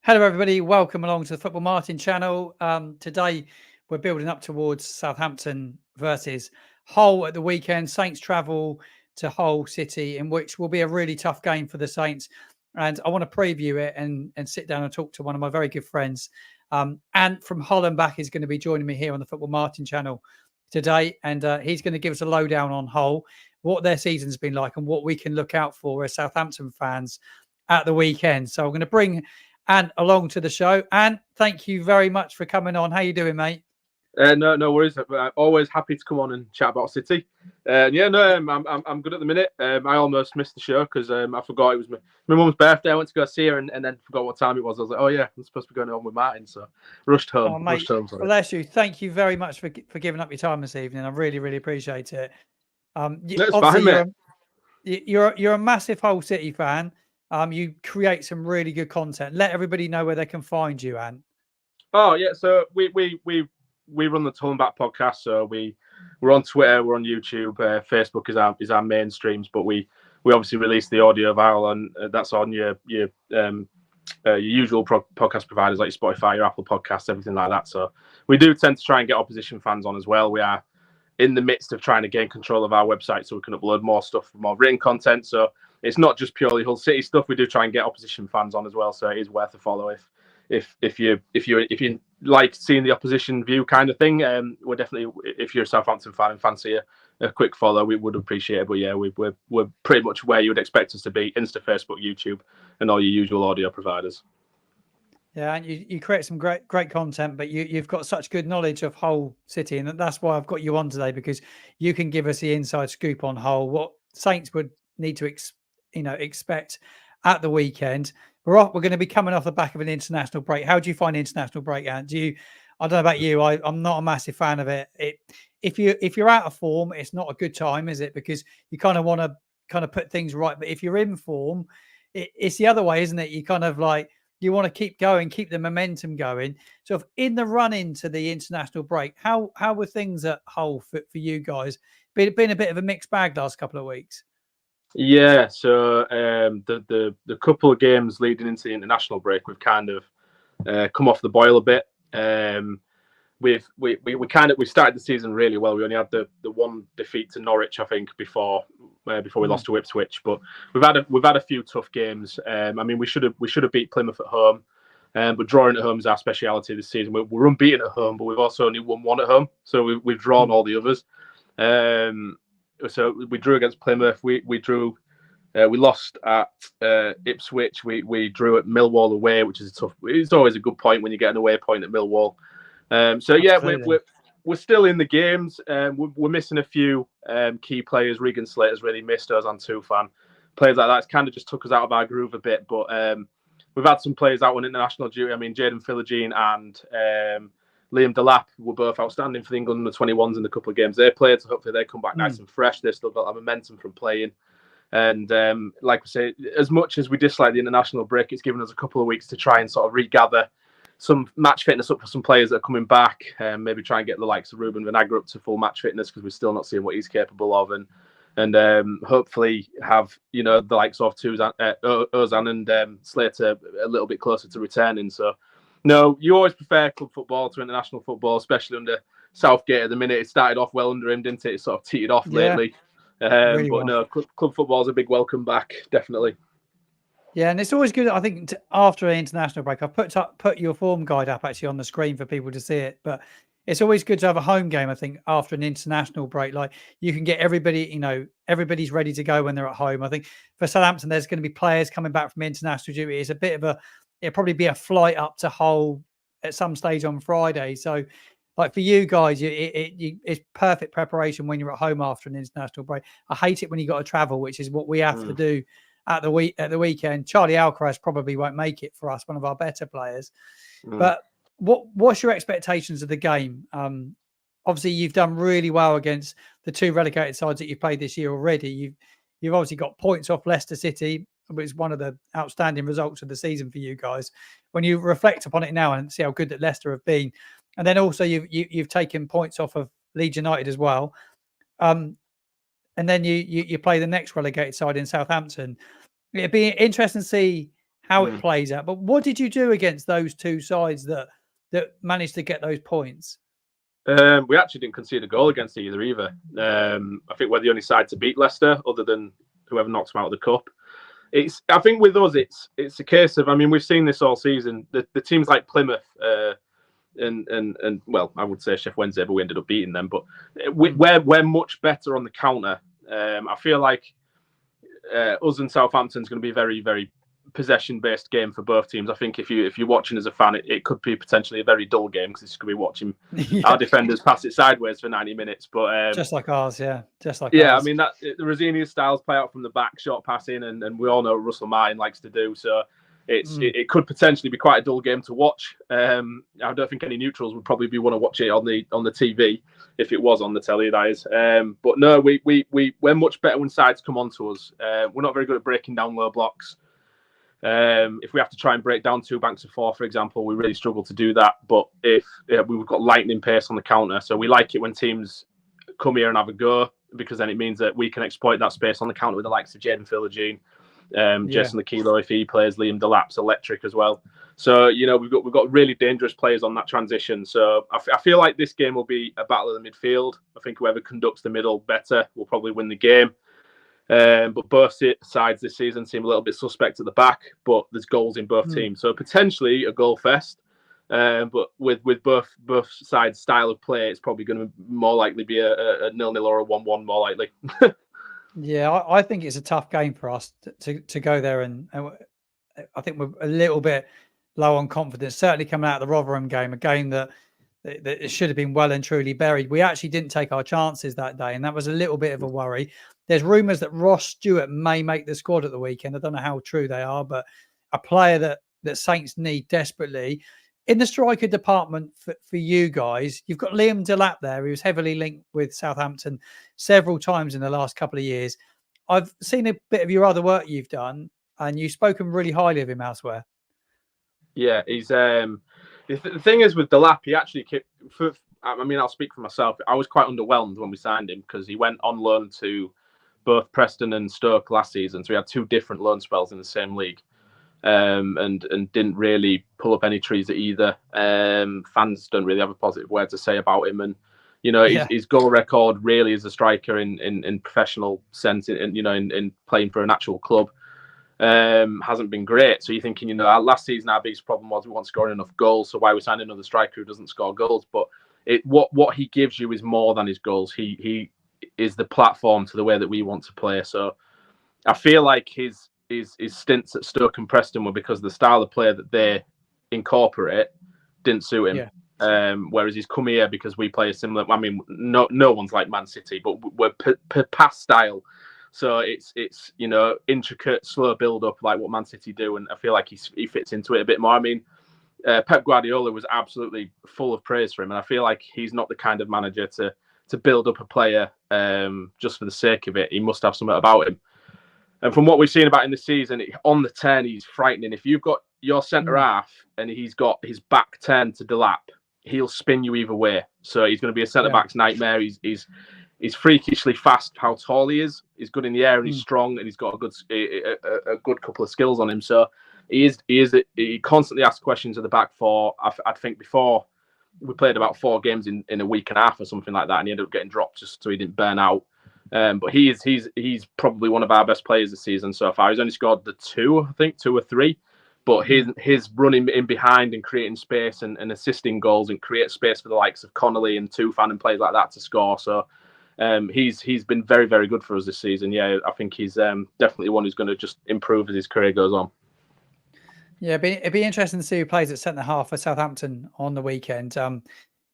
Hello, everybody. Welcome along to the Football Martin channel. Today, we're building up towards Southampton versus Hull at the weekend. Saints travel to Hull City, in which will be a really tough game for the Saints. And I want to preview it and sit down and talk to one of my very good friends. And from Holland back is going to be joining me here on the Football Martin channel today. And he's going to give us a lowdown on Hull, what their season's been like, and what we can look out for as Southampton fans at the weekend. So I'm going to bring Ant along to the show. And thank you very much for coming on. How you doing, mate? No worries. I'm always happy to come on and chat about City. I'm good at the minute. I almost missed the show because I forgot it was my mum's birthday. I went to go see her and then forgot what time it was. I was like, oh yeah, I'm supposed to be going home with Martin, so rushed home. Oh, mate, Sorry. bless you. Thank you very much for giving up your time this evening. I really, really appreciate it. It's fine, mate. You're a massive Hull City fan. You create some really good content. Let everybody know where they can find you, Ant. Oh yeah, so we run the Tull and Back podcast. So we're on Twitter, we're on YouTube, Facebook is our main streams, but we obviously release the audio file, and that's on your usual podcast providers like your Spotify, your Apple Podcasts, everything like that. So we do tend to try and get opposition fans on as well. We are in the midst of trying to gain control of our website so we can upload more stuff, more written content. So it's not just purely Hull City stuff. We do try and get opposition fans on as well. So it is worth a follow if you like seeing the opposition view kind of thing. We're definitely, if you're a Southampton fan and fancy a quick follow, we would appreciate it. But yeah, we're pretty much where you would expect us to be: Insta, Facebook, YouTube, and all your usual audio providers. Yeah, and you create some great content, but you've got such good knowledge of Hull City, and that's why I've got you on today, because you can give us the inside scoop on Hull, what Saints would need to expect at the weekend. We're going to be coming off the back of an international break. How do you find the international break, Ant? I don't know about you. I'm not a massive fan of it. If you're out of form, it's not a good time, is it? Because you kind of want to kind of put things right. But if you're in form, it's the other way, isn't it? You kind of like, you want to keep going, keep the momentum going. So if in the run into the international break, how were things at Hull for you guys? Been a bit of a mixed bag last couple of weeks. Yeah, so the couple of games leading into the international break, we've kind of come off the boil a bit. We started the season really well. We only had the one defeat to Norwich, I think, before we lost to Ipswich. But we've had a few tough games. I mean, we should have beat Plymouth at home, but drawing at home is our speciality this season. We're unbeaten at home, but we've also only won one at home, so we've drawn all the others. So we drew against Plymouth. We drew. We lost at Ipswich. We drew at Millwall away, which is tough. It's always a good point when you get an away point at Millwall. So yeah, we're still in the games. We're missing a few key players. Regan Slater's really missed us, and Tufan. Players like that, it's kind of just took us out of our groove a bit. But we've had some players out on international duty. I mean, Jaden Philogene and Liam Delap were both outstanding for the England under-21s in the couple of games they played. So hopefully they come back nice and fresh. They've still got that momentum from playing. And like we say, as much as we dislike the international break, it's given us a couple of weeks to try and sort of regather some match fitness up for some players that are coming back. Maybe try and get the likes of Ruben Vinagre up to full match fitness, because we're still not seeing what he's capable of. And hopefully have, the likes of Ozan and Slater a little bit closer to returning. So, no, you always prefer club football to international football, especially under Southgate at the minute. It started off well under him, didn't it? It sort of teetered off lately. Really but no, club football is a big welcome back, definitely. Yeah, and it's always good, I think, after an international break. I've put your form guide up actually on the screen for people to see it, but it's always good to have a home game, I think, after an international break. Like, you can get everybody, everybody's ready to go when they're at home. I think for Southampton, there's going to be players coming back from international duty. It's a bit of it'll probably be a flight up to Hull at some stage on Friday. So, like, for you guys, it's perfect preparation when you're at home after an international break. I hate it when you got to travel, which is what we have to do at the weekend. Charlie Alcaraz probably won't make it for us, one of our better players. But what's your expectations of the game? Obviously, you've done really well against the two relegated sides that you've played this year already. You've obviously got points off Leicester City, which is one of the outstanding results of the season for you guys. When you reflect upon it now and see how good that Leicester have been, and then also you've taken points off of Leeds United as well, and then you play the next relegated side in Southampton. It'd be interesting to see how it plays out. But what did you do against those two sides that managed to get those points? We actually didn't concede a goal against either. I think we're the only side to beat Leicester, other than whoever knocks them out of the cup. I think with us, it's a case of, I mean, we've seen this all season. The teams like Plymouth, and well, I would say Sheffield Wednesday, but we ended up beating them. But we're much better on the counter. I feel like us and Southampton's going to be a very, very possession-based game for both teams. I think if you're watching as a fan, it could be potentially a very dull game because it's going to be watching our defenders pass it sideways for 90 minutes. But just like ours, yeah, ours. I mean that the Rosenior styles play out from the back, short passing, and we all know what Russell Martin likes to do. So it could potentially be quite a dull game to watch. I don't think any neutrals would probably want to watch it on the TV if it was on the telly, that is. But no, we're much better when sides come onto us. We're not very good at breaking down low blocks. If we have to try and break down two banks of four, for example, we really struggle to do that. But we've got lightning pace on the counter, so we like it when teams come here and have a go, because then it means that we can exploit that space on the counter with the likes of Jaden Philogene, Jason Lakilo, if he plays, Liam Delap's electric as well. So we've got really dangerous players on that transition. So I feel like this game will be a battle of the midfield. I think whoever conducts the middle better will probably win the game. But both sides this season seem a little bit suspect at the back, but there's goals in both teams. So potentially a goal fest. But with both sides' style of play, it's probably going to more likely be a 0-0 or a 1-1 more likely. Yeah, I think it's a tough game for us to go there. And I think we're a little bit low on confidence, certainly coming out of the Rotherham game, a game that it should have been well and truly buried. We actually didn't take our chances that day, and that was a little bit of a worry. There's rumours that Ross Stewart may make the squad at the weekend. I don't know how true they are, but a player that Saints need desperately. In the striker department for you guys, you've got Liam Delap there, who's heavily linked with Southampton several times in the last couple of years. I've seen a bit of your other work you've done, and you've spoken really highly of him elsewhere. Yeah, he's the thing is with Delap, he actually I'll speak for myself. I was quite underwhelmed when we signed him because he went on loan to both Preston and Stoke last season, so we had two different loan spells in the same league, and didn't really pull up any trees at either. Fans don't really have a positive word to say about him, and his goal record really as a striker in professional sense, in playing for an actual club, hasn't been great. So you're thinking, last season our biggest problem was we weren't scoring enough goals, so why we signed another striker who doesn't score goals? But what he gives you is more than his goals. He is the platform to the way that we want to play. So I feel like his stints at Stoke and Preston were because the style of play that they incorporate didn't suit him. Yeah. Whereas he's come here because we play a similar. I mean, no one's like Man City, but we're pass style. So it's intricate, slow build up like what Man City do, and I feel like he fits into it a bit more. I mean, Pep Guardiola was absolutely full of praise for him, and I feel like he's not the kind of manager to build up a player just for the sake of it. He must have something about him. And from what we've seen about him this season, on the 10, he's frightening. If you've got your centre half and he's got his back 10 to Delap, he'll spin you either way. So he's going to be a centre back's nightmare. He's freakishly fast. How tall he is. He's good in the air and he's strong, and he's got a good couple of skills on him. So he constantly asks questions at the back four. I think before we played about 4 games in a week and a half or something like that, and he ended up getting dropped just so he didn't burn out. But he's probably one of our best players this season so far. He's only scored 2 or 3. But his running in behind and creating space and assisting goals and create space for the likes of Connolly and Tufan and players like that to score. So he's been very, very good for us this season. Yeah, I think he's definitely one who's going to just improve as his career goes on. Yeah, it'd be interesting to see who plays at centre half for Southampton on the weekend. I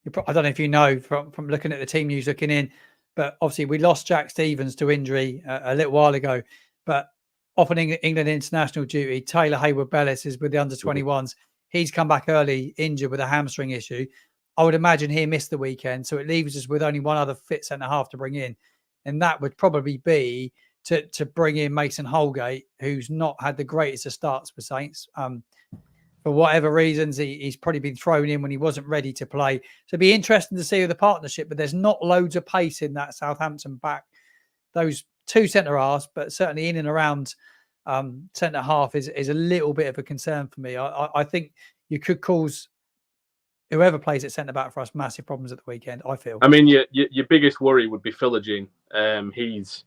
don't know if you know from looking at the team news looking in, but obviously we lost Jack Stevens to injury a little while ago. But off on England international duty, Taylor Hayward-Bellis is with the under-21s. He's come back early, injured with a hamstring issue. I would imagine he missed the weekend, so it leaves us with only one other fit centre half to bring in, and that would probably be to bring in Mason Holgate, who's not had the greatest of starts for Saints. For whatever reasons, he's probably been thrown in when he wasn't ready to play. So it'd be interesting to see the partnership, but there's not loads of pace in that Southampton back. Those 2 centre halves, but certainly in and around centre half is a little bit of a concern for me. I think you could cause whoever plays at centre back for us massive problems at the weekend. I feel. I mean, your biggest worry would be Philogene. He's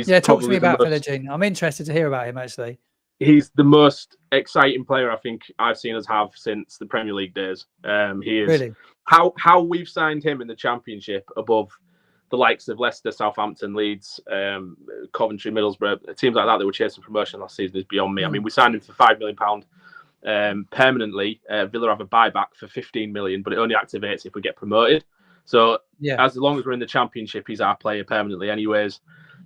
talk to me probably about Philogene. I'm interested to hear about him actually. He's the most exciting player I think I've seen us have since the Premier League days. He is really how we've signed him in the Championship above the likes of Leicester, Southampton, Leeds, Coventry, Middlesbrough, teams like that that were chasing promotion last season is beyond me. I mean, we signed him for £5 million permanently. Villa have a buyback for 15 million, but it only activates if we get promoted. So as long as we're in the Championship, he's our player permanently anyways.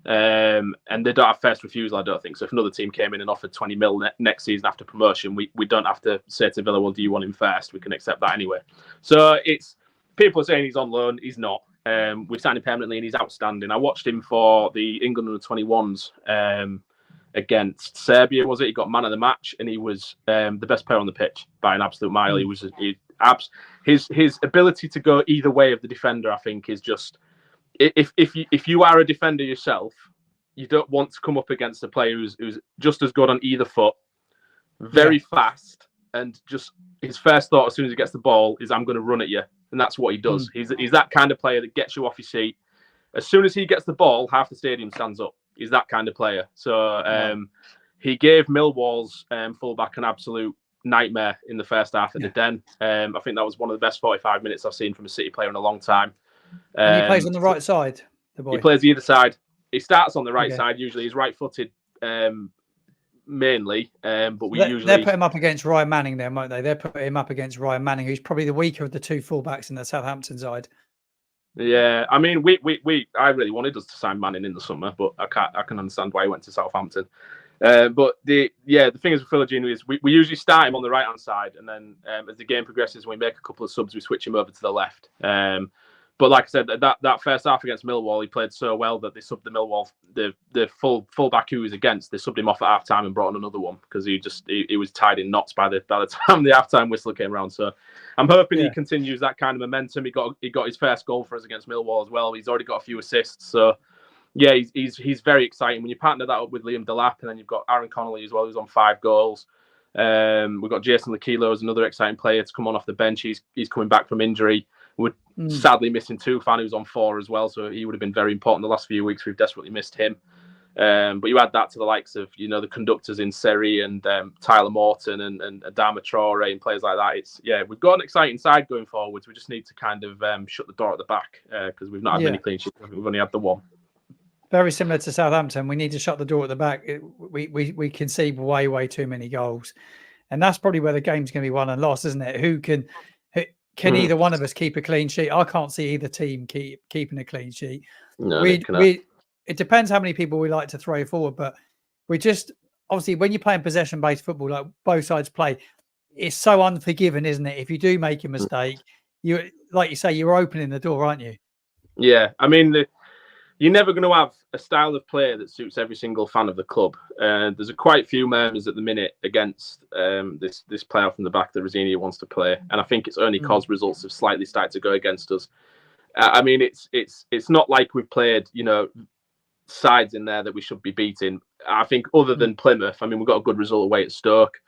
And they don't have first refusal, I don't think. So if another team came in and offered 20 mil next season after promotion, we don't have to say to Villa, well, do you want him first? We can accept that anyway. So it's people are saying he's on loan. He's not. We've signed him permanently and he's outstanding. I watched him for the England under-21s against Serbia, was it? He got man of the match and he was the best player on the pitch by an absolute mile. His ability to go either way of the defender, I think, is just... If you are a defender yourself, you don't want to come up against a player who's just as good on either foot, very fast, and just his first thought as soon as he gets the ball is, I'm going to run at you. And that's what he does. He's that kind of player that gets you off your seat. As soon as he gets the ball, half the stadium stands up. He's that kind of player. So he gave Millwall's fullback an absolute nightmare in the first half at the Den. I think that was one of the best 45 minutes I've seen from a City player in a long time. And he plays on the right side, the boy. He plays either side. He starts on the right side usually. He's right-footed mainly, but they'll put him up against Ryan Manning then, won't they? They'll put him up against Ryan Manning, who's probably the weaker of the two fullbacks in the Southampton side. Yeah, I mean, I really wanted us to sign Manning in the summer, but I can understand why he went to Southampton. But the thing is with Philogene is we usually start him on the right-hand side, and then as the game progresses, when we make a couple of subs, we switch him over to the left. But like I said, that first half against Millwall, he played so well that they subbed the Millwall, the fullback who he was against, they subbed him off at half time and brought on another one because he was tied in knots by the time the half time whistle came around. So I'm hoping he continues that kind of momentum. He got his first goal for us against Millwall as well. He's already got a few assists. So yeah, he's very exciting. When you partner that up with Liam Delap, and then you've got Aaron Connolly as well, who's on 5 goals. We've got Jason Lakilo as another exciting player to come on off the bench. He's coming back from injury. We're sadly missing Tufan, who's on 4 as well, so he would have been very important the last few weeks. We've desperately missed him. But you add that to the likes of the conductors in Seri and Tyler Morton and Adama Traore and players like that. We've got an exciting side going forwards. We just need to kind of shut the door at the back because we've not had many clean sheets. We've only had the one. Very similar to Southampton. We need to shut the door at the back. We concede way too many goals, and that's probably where the game's going to be won and lost, isn't it? Who can either one of us keep a clean sheet? I can't see either team keeping a clean sheet. No, it depends how many people we like to throw forward, but we just obviously when you're playing possession-based football, like both sides play, it's so unforgiving, isn't it? If you do make a mistake, you like you say, you're opening the door, aren't you? Yeah, I mean, you're never going to have a style of play that suits every single fan of the club. There's quite few murmurs at the minute against this player from the back that Rosenior wants to play, and I think it's only because results have slightly started to go against us. I mean, it's not like we've played sides in there that we should be beating. I think other than Plymouth, I mean, we've got a good result away at Stoke,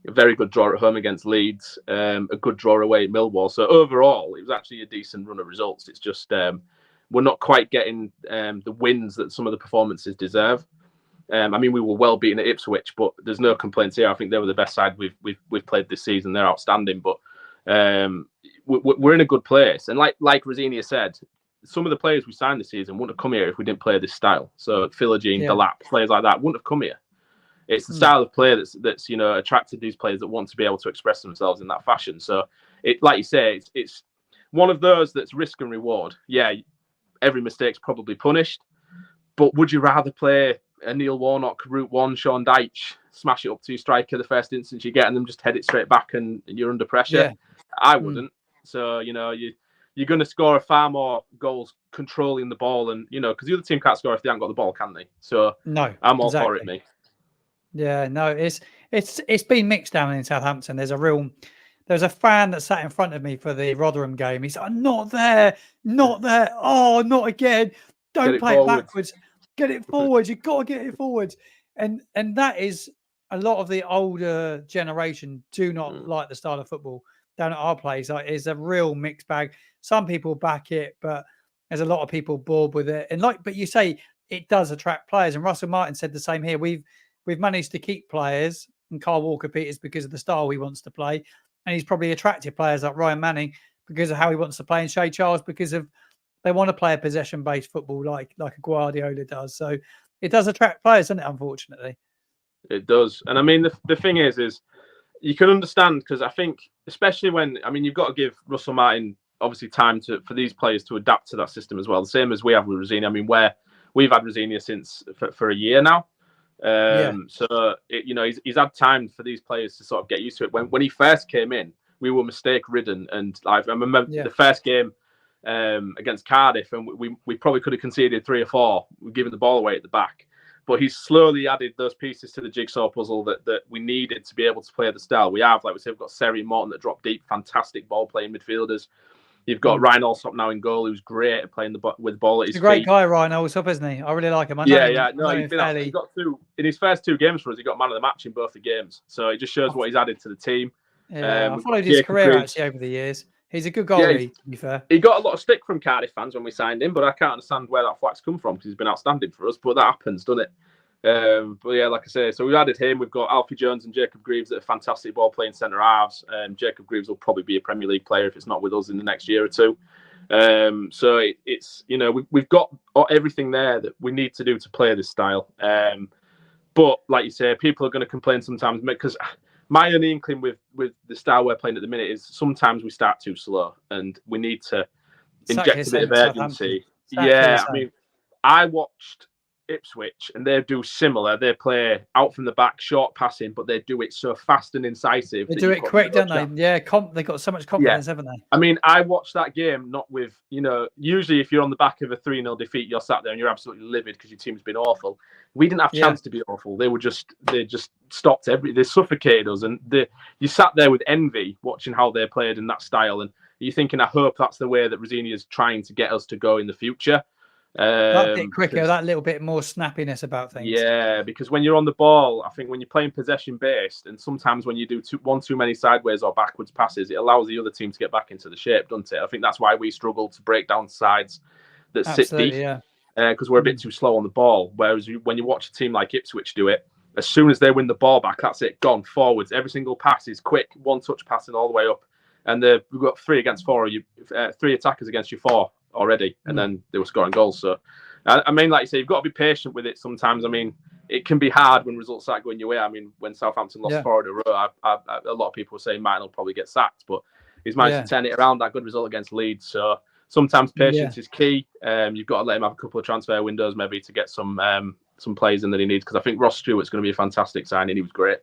a very good draw at home against Leeds, a good draw away at Millwall. So overall, it was actually a decent run of results. It's just we're not quite getting the wins that some of the performances deserve. I mean, we were well beaten at Ipswich, but there's no complaints here. I think they were the best side we've played this season. They're outstanding, but we're in a good place. And like Rosenior said, some of the players we signed this season wouldn't have come here if we didn't play this style. So Philogene, Delap, players like that wouldn't have come here. It's the style of play that's attracted these players that want to be able to express themselves in that fashion. So it, like you say, it's one of those that's risk and reward. Yeah, every mistake's probably punished, but would you rather play a Neil Warnock, Route 1, Sean Dyche, smash it up to your striker the first instance you get and then just head it straight back and you're under pressure? Yeah. I wouldn't. So, you're going to score far more goals controlling the ball and, because the other team can't score if they haven't got the ball, can they? So no, I'm all for it, mate. Yeah, no, it's been mixed down in Southampton. There's a fan that sat in front of me for the Rotherham game. He's like, not there. Oh, not again. Don't play it backwards. Get it forwards. You've got to get it forwards. And that is a lot of the older generation do not like the style of football down at our place. Like, it's a real mixed bag. Some people back it, but there's a lot of people bored with it. And but you say, it does attract players. And Russell Martin said the same here. We've managed to keep players, and Kyle Walker-Peters, because of the style he wants to play, and he's probably attracted players like Ryan Manning because of how he wants to play, and Shea Charles because of they want to play a possession-based football like a Guardiola does. So it does attract players, doesn't it? Unfortunately, it does. And I mean, the thing is you can understand, because I think, especially when, I mean, you've got to give Russell Martin obviously time for these players to adapt to that system as well. The same as we have with Rosenior. I mean, we've had Rosenior since for a year now. So he's had time for these players to sort of get used to it. When he first came in, we were mistake ridden, and I remember the first game against Cardiff, and we probably could have conceded 3 or 4, giving the ball away at the back. But he's slowly added those pieces to the jigsaw puzzle that we needed to be able to play the style we have. Like we said, we've got Seri and Morton that drop deep, fantastic ball playing midfielders. You've got Ryan Allsop now in goal, who's great at playing with the ball at his feet. He's a great guy, Ryan Allsop, isn't he? I really like him. No, he's been he got through in his first 2 games for us. He got man of the match in both the games, so it just shows what he's added to the team. Yeah, I followed his career actually over the years. He's a good goalie, to be fair. He got a lot of stick from Cardiff fans when we signed him, but I can't understand where that flack's come from, because he's been outstanding for us. But that happens, doesn't it? But yeah, like I say, so we've added him. We've got Alfie Jones and Jacob Greaves that are fantastic ball playing centre halves. Jacob Greaves will probably be a Premier League player if it's not with us in the next year or 2. So it's we've got everything there that we need to do to play this style. But like you say, people are going to complain sometimes, because my only inkling with the style we're playing at the minute is sometimes we start too slow, and we need to inject a bit of urgency. I mean, I watched Ipswich, and they do similar. They play out from the back, short passing, but they do it so fast and incisive. They do it quick, don't they? Yeah, they've got so much confidence, haven't they? I mean, I watched that game not with, usually if you're on the back of a 3-0 defeat, you're sat there and you're absolutely livid because your team's been awful. We didn't have a chance to be awful. They just stopped they suffocated us, and you sat there with envy watching how they played in that style, and you're thinking, I hope that's the way that Rosenior is trying to get us to go in the future. That bit quicker, that little bit more snappiness about things. Yeah, because when you're on the ball, I think when you're playing possession based, and sometimes when you do one too many sideways or backwards passes, it allows the other team to get back into the shape, doesn't it? I think that's why we struggle to break down sides that sit deep, because we're a bit too slow on the ball. Whereas when you watch a team like Ipswich do it, as soon as they win the ball back, that's it, gone forwards. Every single pass is quick, one touch passing all the way up, and we've got 3 against 4, 3 attackers against your 4. Already, and then they were scoring goals. So, I mean, like you say, you've got to be patient with it sometimes. I mean, it can be hard when results start going your way. I mean, when Southampton lost 4 in a row, a lot of people were saying Martin will probably get sacked, but he's managed to turn it around. That good result against Leeds. So sometimes patience is key. You've got to let him have a couple of transfer windows maybe to get some players in that he needs, because I think Ross Stewart's going to be a fantastic signing. He was great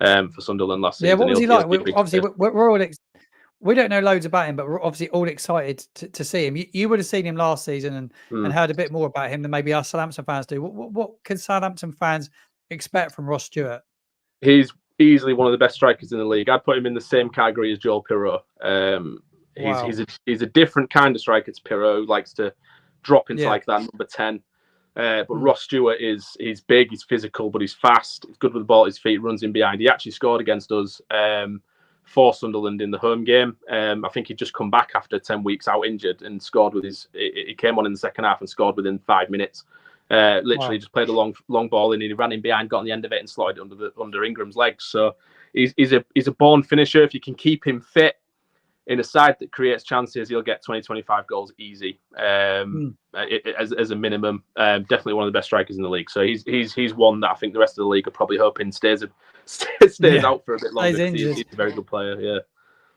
for Sunderland last season. Yeah, what was he like? We're all we don't know loads about him, but we're obviously all excited to see him. You would have seen him last season and heard a bit more about him than maybe us Southampton fans do. What can Southampton fans expect from Ross Stewart? He's easily one of the best strikers in the league. I'd put him in the same category as Joel Pirot. He's a different kind of striker to Pirot, who likes to drop into like that number 10. But Ross Stewart he's big, he's physical, but he's fast. He's good with the ball at his feet, runs in behind. He actually scored against us for Sunderland in the home game. I think he'd just come back after 10 weeks out injured and scored with he came on in the second half and scored within 5 minutes. Literally just played a long ball in, and he ran in behind, got on the end of it and slotted it under Ingram's legs. So he's a born finisher. If you can keep him fit in a side that creates chances, he'll get 20-25 goals easy as a minimum. Definitely one of the best strikers in the league. So he's one that I think the rest of the league are probably hoping stays out for a bit longer. He's a very good player. Yeah.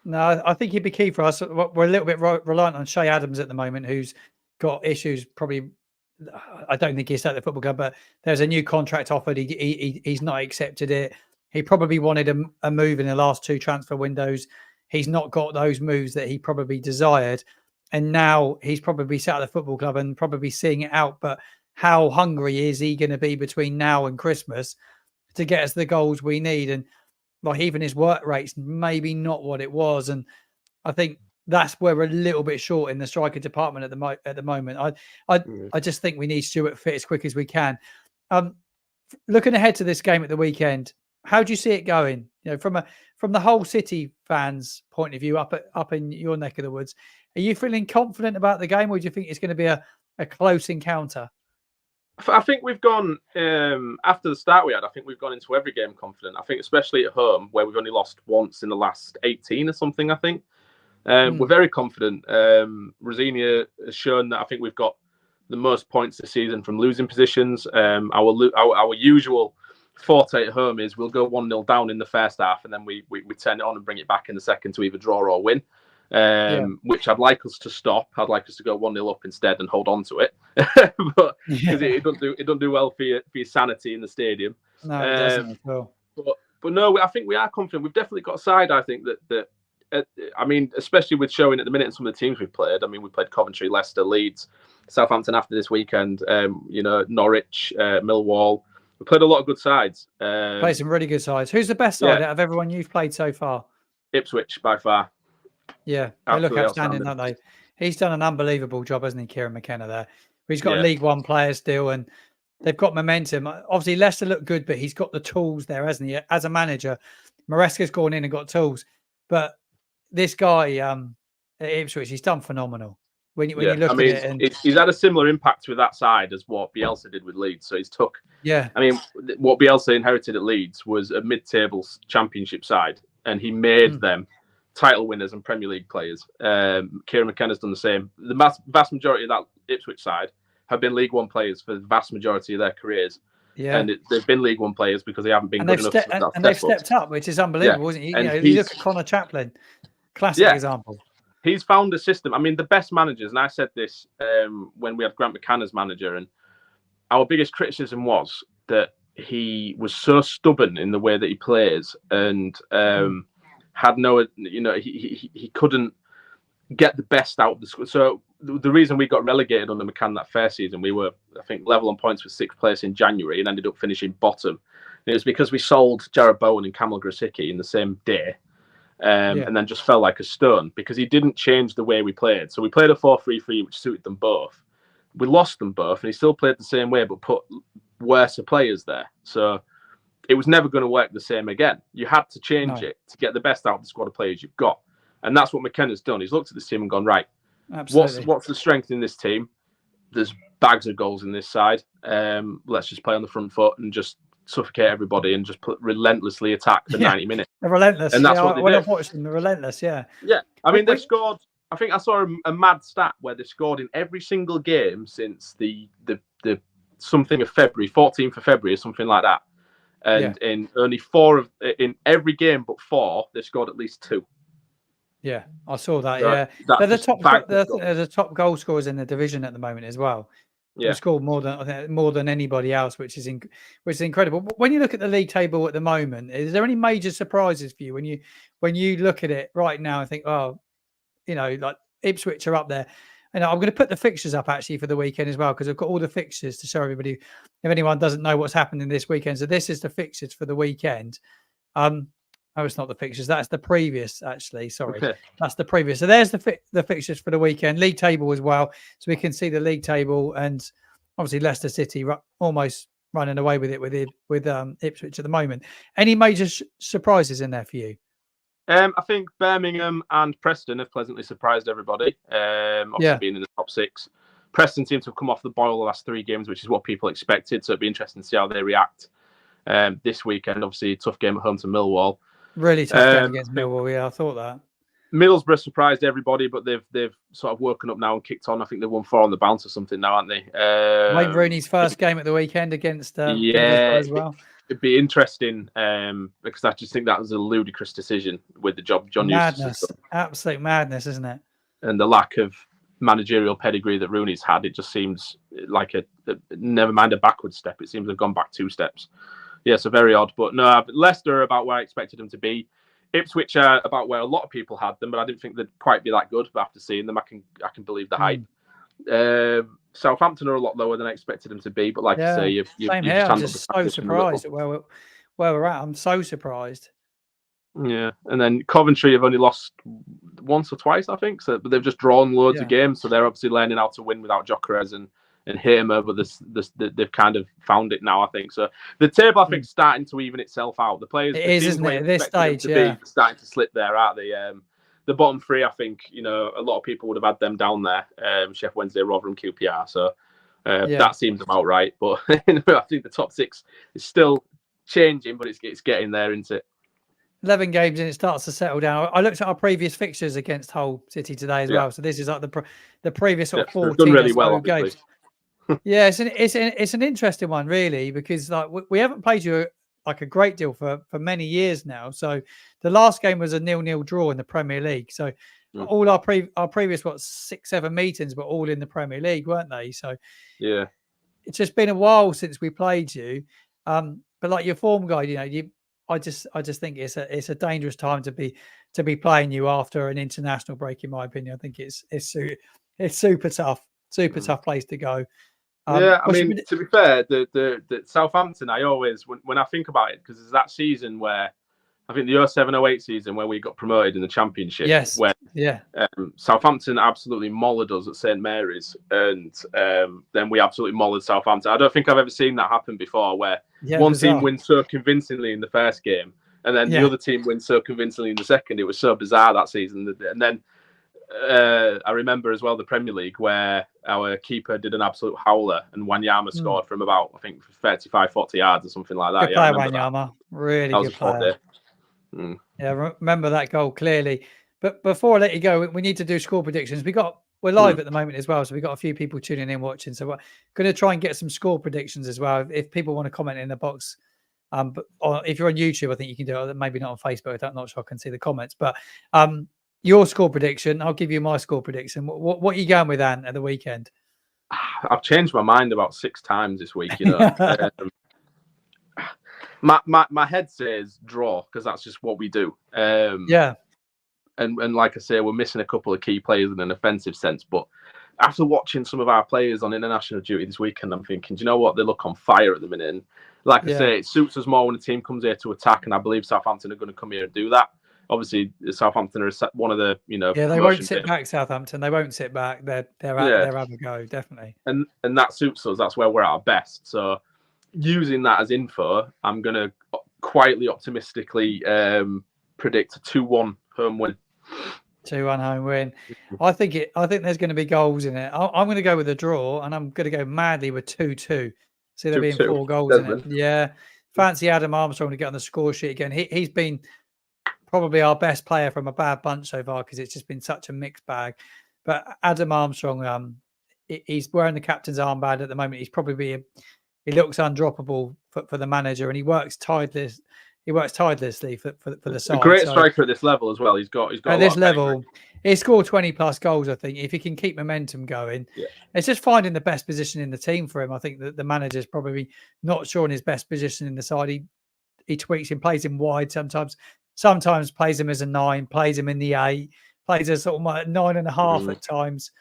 No, I think he'd be key for us. We're a little bit reliant on Shea Adams at the moment, who's got issues. Probably, I don't think he's at the football club, but there's a new contract offered. He's not accepted it. He probably wanted a move in the last 2 transfer windows. He's not got those moves that he probably desired. And now he's probably sat at the football club and probably seeing it out. But how hungry is he going to be between now and Christmas to get us the goals we need? And like, even his work rate's maybe not what it was. And I think that's where we're a little bit short in the striker department at the moment. I just think we need Stewart fit as quick as we can. looking ahead to this game at the weekend, how do you see it going? From the whole City fans' point of view, up in your neck of the woods, are you feeling confident about the game, or do you think it's going to be a close encounter? I think we've gone after the start we had. I think we've gone into every game confident. I think especially at home, where we've only lost once in the last 18 or something. I think we're very confident. Rosenior has shown that I think we've got the most points this season from losing positions. Our usual forte at home is we'll go 1-0 down in the first half, and then we turn it on and bring it back in the second to either draw or win. Which I'd like us to stop. I'd like us to go 1-0 up instead and hold on to it, but because it doesn't do well for your sanity in the stadium. No, it doesn't at all. But no, I think we are confident. We've definitely got a side. I think that I mean, especially with showing at the minute some of the teams we've played. I mean, we played Coventry, Leicester, Leeds, Southampton after this weekend. Norwich, Millwall. We played a lot of good sides. Played some really good sides. Who's the best side out of everyone you've played so far? Ipswich by far. Yeah, they look outstanding, don't they? He's done an unbelievable job, hasn't he, Kieran McKenna there? He's got League One players still, and they've got momentum. Obviously, Leicester look good, but he's got the tools there, hasn't he? As a manager, Maresca's gone in and got tools, but this guy at Ipswich, he's done phenomenal. When you look at it, and he's had a similar impact with that side as what Bielsa did with Leeds. So he's took. Yeah. I mean, what Bielsa inherited at Leeds was a mid-table Championship side, and he made them title winners and Premier League players. Kieran McKenna's done the same. The vast majority of that Ipswich side have been League One players for the vast majority of their careers. Yeah, and they've been League One players because they haven't been good enough. And they've stepped up, which is unbelievable, isn't it? You look at Connor Chaplin, classic example. He's found a system. I mean, the best managers, and I said this when we had Grant McCann as manager, and our biggest criticism was that he was so stubborn in the way that he plays, and had no, he couldn't get the best out of the squad. So the reason we got relegated under McCann that first season, we were, I think, level on points with 6th place in January and ended up finishing bottom. And it was because we sold Jared Bowen and Kamil Grosicki in the same day. And then just fell like a stone because he didn't change the way we played. So we played a 4-3-3, which suited them both. We lost them both, and he still played the same way, but put worse players there. So it was never going to work the same again. You had to change it to get the best out of the squad of players you've got. And that's what McKenna's done. He's looked at this team and gone, right, what's the strength in this team? There's bags of goals in this side. Let's just play on the front foot and just suffocate everybody and just relentlessly attack for 90 minutes. They're relentless. And that's what they did. I've watched them, they're relentless, Yeah, I mean, they've scored. I think I saw a mad stat where they scored in every single game since the something of February, 14th of February or something like that. And in only in every game but 4, they scored at least 2. Yeah, I saw that. So they're the top goal scorers in the division at the moment as well. Yeah, scored more than anybody else, which is incredible. But when you look at the league table at the moment, is there any major surprises for you when you look at it right now and think, oh, like Ipswich are up there? And I'm going to put the fixtures up actually for the weekend as well, because I've got all the fixtures to show everybody if anyone doesn't know what's happening this weekend. So this is the fixtures for the weekend. Oh, it's not the fixtures. That's the previous, actually. Sorry. Okay. That's the previous. So there's the fixtures for the weekend. League table as well. So we can see the league table, and obviously Leicester City almost running away with it with Ipswich at the moment. Any major surprises in there for you? I think Birmingham and Preston have pleasantly surprised everybody. Obviously being in the top 6. Preston seem to have come off the boil the last 3 games, which is what people expected. So it'd be interesting to see how they react this weekend. Obviously, a tough game at home to Millwall. Really tough game against Millwall. Yeah, I thought that. Middlesbrough surprised everybody, but they've sort of woken up now and kicked on. I think they've won 4 on the bounce or something now, aren't they? Wayne Rooney's first game at the weekend against Middlesbrough as well. It'd be interesting because I just think that was a ludicrous decision with the job John Madness, absolute madness, isn't it? And the lack of managerial pedigree that Rooney's had, it just seems like a never mind a backward step. It seems to have gone back 2 steps. Yeah, so very odd. But no, Leicester are about where I expected them to be. Ipswich are about where a lot of people had them, but I didn't think they'd quite be that good. But after seeing them, I can believe the hype. Southampton are a lot lower than I expected them to be. But like I say, I'm just so surprised at where we're at. I'm so surprised. Yeah, and then Coventry have only lost once or twice, I think. So, but they've just drawn loads of games, so they're obviously learning how to win without Gyökeres hit him over they've kind of found it now, I think. So the table, I think, is starting to even itself out. The players, it is, isn't it? At this stage, they're starting to slip there, aren't they? The bottom three, I think, a lot of people would have had them down there. Sheffield Wednesday, Rotherham, QPR. So that seems about right. But I think the top six is still changing, but it's getting there, isn't it? 11 games and it starts to settle down. I looked at our previous fixtures against Hull City today as well. So this is like the previous sort of 14 done really well, games. Yeah, it's an interesting one, really, because like we haven't played you like a great deal for many years now. So the last game was a 0-0 draw in the Premier League. So all our previous 6-7 meetings were all in the Premier League, weren't they? So yeah, it's just been a while since we played you. But like your form guide, I just think it's a dangerous time to be playing you after an international break. In my opinion, I think it's super tough place to go. I mean, to be fair, the Southampton, I always when I think about it, because there's that season where I think the 07-08 season where we got promoted in the Championship. Yes. Where Southampton absolutely mollered us at St Mary's, and then we absolutely mollered Southampton. I don't think I've ever seen that happen before, where one team wins so convincingly in the first game, and then the other team wins so convincingly in the second. It was so bizarre that season. And then I remember as well the Premier League, where our keeper did an absolute howler and Wanyama scored from about, I think, 35, 40 yards or something like that. Good player, Wanyama. Really good player. Yeah, remember that goal clearly. But before I let you go, we need to do score predictions. We're live at the moment as well, so we've got a few people tuning in watching. So we're going to try and get some score predictions as well. If people want to comment in the box, or if you're on YouTube, I think you can do it. Maybe not on Facebook. I'm not sure I can see the comments. But your score prediction, I'll give you my score prediction. What are you going with, Ant, at the weekend? I've changed my mind about 6 times this week. My head says draw, because that's just what we do. And like I say, we're missing a couple of key players in an offensive sense. But after watching some of our players on international duty this weekend, I'm thinking, do you know what? They look on fire at the minute. And like I say, it suits us more when a team comes here to attack. And I believe Southampton are going to come here and do that. Obviously, Southampton are one of the, they won't sit back. Southampton, they won't sit back. They're have a go, definitely. And that suits us. That's where we're at our best. So using that as info, I'm going to quietly, optimistically predict a 2-1 home win. 2-1 home win. I think there's going to be goals in it. I'm going to go with a draw, and I'm going to go madly with 2-2. See there being 4 goals in it. Yeah, fancy Adam Armstrong to get on the score sheet again. He's been probably our best player from a bad bunch so far, because it's just been such a mixed bag. But Adam Armstrong, he's wearing the captain's armband at the moment. He's probably he looks undroppable for the manager, and he works tirelessly for the side. A great striker at this level as well. He's got at this level. He scored 20 plus goals, I think. If he can keep momentum going, it's just finding the best position in the team for him. I think that the manager's probably not sure in his best position in the side. He tweaks him, plays him wide sometimes plays him as a 9, plays him in the 8, plays as sort of 9.5 at times.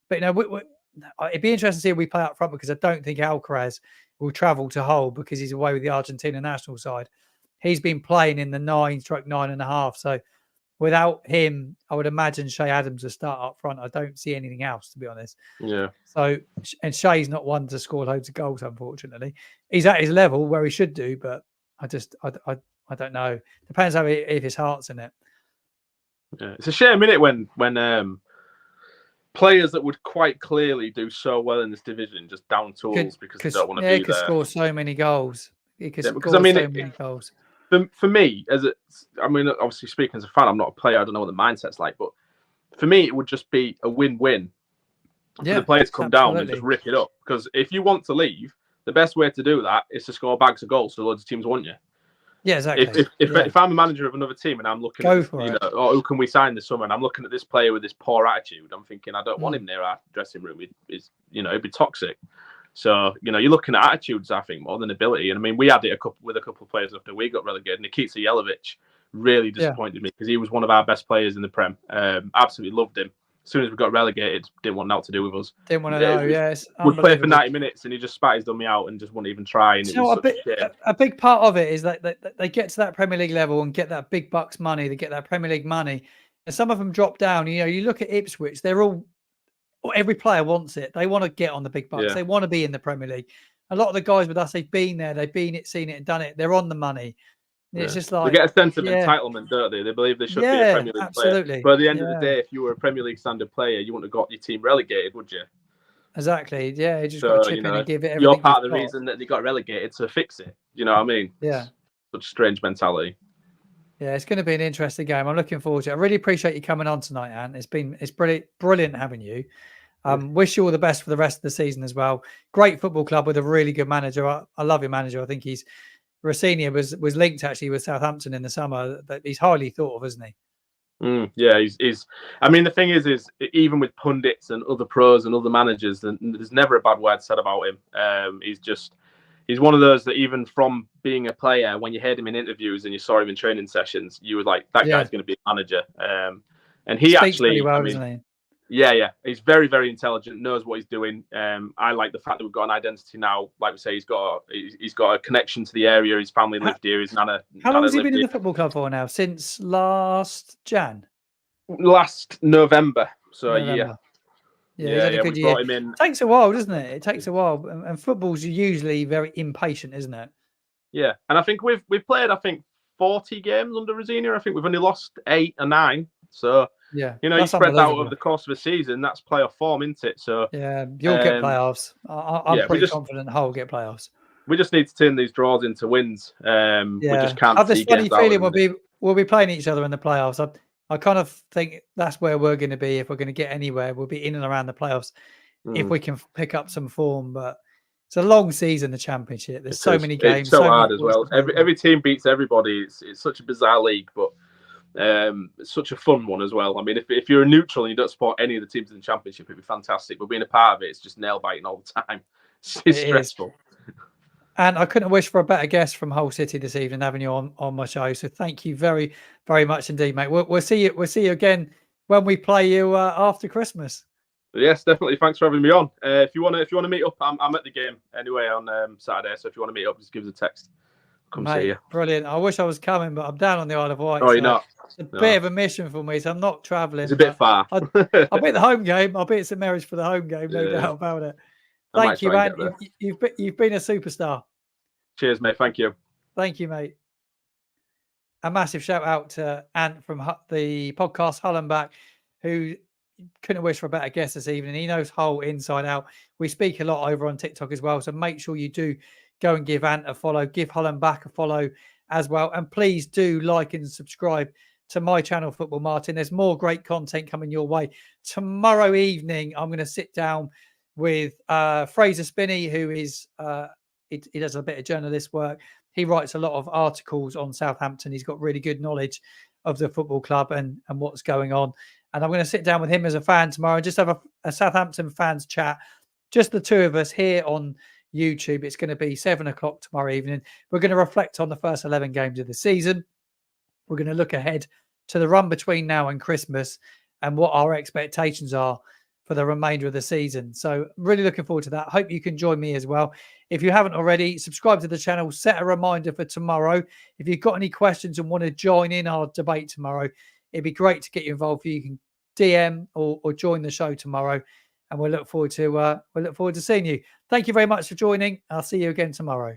But it'd be interesting to see if we play up front, because I don't think Alcaraz will travel to Hull because he's away with the Argentina national side. He's been playing in the 9/9.5. So without him, I would imagine Shea Adams will start up front. I don't see anything else, to be honest. Yeah. So, and Shea's not one to score loads of goals, unfortunately. He's at his level where he should do, but I don't know. Depends if his heart's in it. Yeah, it's a shame, isn't it, when players that would quite clearly do so well in this division just down tools because they don't want to be there. He could score so many goals. He could score so many goals. For me, obviously speaking as a fan, I'm not a player. I don't know what the mindset's like, but for me, it would just be a win-win. For the players to come down and just rip it up. Because if you want to leave, the best way to do that is to score bags of goals so loads of teams want you. Yeah, exactly. If I'm a manager of another team and I'm looking at who can we sign this summer, and I'm looking at this player with this poor attitude, I'm thinking, I don't want him near our dressing room. It'd be toxic. So, you're looking at attitudes, I think, more than ability. And I mean, we had it with a couple of players after we got relegated. Nikita Jelavic really disappointed me, because he was one of our best players in the Prem. Absolutely loved him. As soon as we got relegated, didn't want nothing to do with us. Didn't want to know, yes. Would play for 90 minutes and he just spat his dummy out and just wouldn't even try. And a big part of it is that they get to that Premier League level and get that big bucks money. They get that Premier League money. And some of them drop down. You look at Ipswich, they're all every player wants it. They want to get on the big bucks. Yeah. They want to be in the Premier League. A lot of the guys with us, they've been there, they've been it, seen it, and done it. They're on the money. It's just They like, get a sense of yeah, entitlement, don't they? They believe they should be a yeah, Premier League player. absolutely. But at the end of the Yeah, day, if you were a Premier League standard player, you wouldn't have got your team relegated, would you? exactly. Yeah, you just got to chip in and give it everything you're part of the you've got. reason that they got relegated to fix it. You know what I mean? Yeah. Such a strange mentality. Yeah, it's going to be an interesting game. I'm looking forward to it. I really appreciate you coming on tonight, Ant. It's brilliant having you. Wish you all the best for the rest of the season as well. Great football club with a really good manager. I love your manager. I think Rosenior was linked actually with Southampton in the summer. That he's highly thought of, isn't he? Yeah, he's. I mean, the thing is even with pundits and other pros and other managers, there's never a bad word said about him. He's one of those that even from being a player, when you heard him in interviews and you saw him in training sessions, you were like, that guy's going to be a manager. And he speaks actually, pretty well, doesn't he? Yeah. He's very, very intelligent, knows what he's doing. I like the fact that we've got an identity now. Like we say, he's got a connection to the area. His family lived here. His nana. How long has he been in the football club for now? Since last Jan? Last November. So November. a year. Yeah, he's had a good year. Brought him in. It takes a while, doesn't it? It takes a while. And football's usually very impatient, isn't it? Yeah. And I think we've played, 40 games under Rosenior. I think we've only lost 8 or 9. So yeah, you spread out over the course of a season. That's playoff form, isn't it? So yeah, you'll get playoffs. I'm pretty confident Hull will get playoffs. We just need to turn these draws into wins. We just can't. I have this funny feeling we'll be playing each other in the playoffs. I kind of think that's where we're going to be if we're going to get anywhere. We'll be in and around the playoffs if we can pick up some form. But it's a long season, the Championship. There's so many games. It's so hard as well. Every team beats everybody. It's such a bizarre league, but it's such a fun one as well. I mean, if you're a neutral and you don't support any of the teams in the Championship, it'd be fantastic. But being a part of it, it's just nail biting all the time. It's stressful. And I couldn't wish for a better guest from Hull City this evening, having you on my show. So thank you very, very much indeed, mate. We'll see you. We'll see you again when we play you after Christmas. Yes, definitely. Thanks for having me on. If you want to meet up, I'm at the game anyway on Saturday. So if you want to meet up, just give us a text. Come see you. Brilliant. I wish I was coming, but I'm down on the Isle of Wight. Oh, you're not. It's a bit of a mission for me, so I'm not travelling. It's a bit far. I'll be at the home game. I'll be at St Mary's for the home game. No doubt about it. Thank you, man. You've been a superstar. Cheers, mate. Thank you. Thank you, mate. A massive shout out to Ant from the podcast Hull and Back, who couldn't wish for a better guest this evening. He knows Hull inside out. We speak a lot over on TikTok as well, so make sure you do go and give Ant a follow. Give Hull and Back a follow as well. And please do like and subscribe to my channel, Football Martin. There's more great content coming your way. Tomorrow evening, I'm going to sit down with Fraser Spinney, who is... He does a bit of journalist work. He writes a lot of articles on Southampton. He's got really good knowledge of the football club and what's going on. And I'm going to sit down with him as a fan tomorrow and just have a Southampton fans chat. Just the two of us here on YouTube. It's going to be 7 o'clock tomorrow evening. We're going to reflect on the first 11 games of the season. We're going to look ahead to the run between now and Christmas and what our expectations are for the remainder of the season. So really looking forward to that. Hope you can join me as well. If you haven't already, subscribe to the channel, set a reminder for tomorrow. If you've got any questions and want to join in our debate tomorrow, it'd be great to get you involved. You can DM or join the show tomorrow. And we'll look forward to seeing you. Thank you very much for joining. I'll see you again tomorrow.